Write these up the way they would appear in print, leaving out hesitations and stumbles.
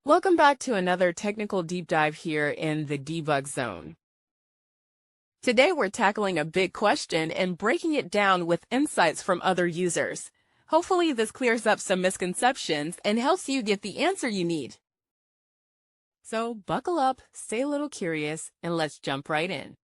Welcome back to another technical deep dive here in the debug zone. Today we're tackling a big question and breaking it down with insights from other users. Hopefully this clears up some misconceptions and helps you get the answer you need. So buckle up, stay a little curious, and let's jump right in.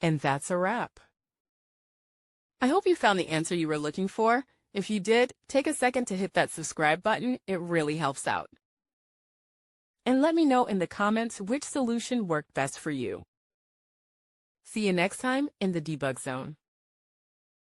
And that's a wrap. I hope you found the answer you were looking for. If you did, take a second to hit that subscribe button. It really helps out. And let me know in the comments which solution worked best for you. See you next time in the debug zone.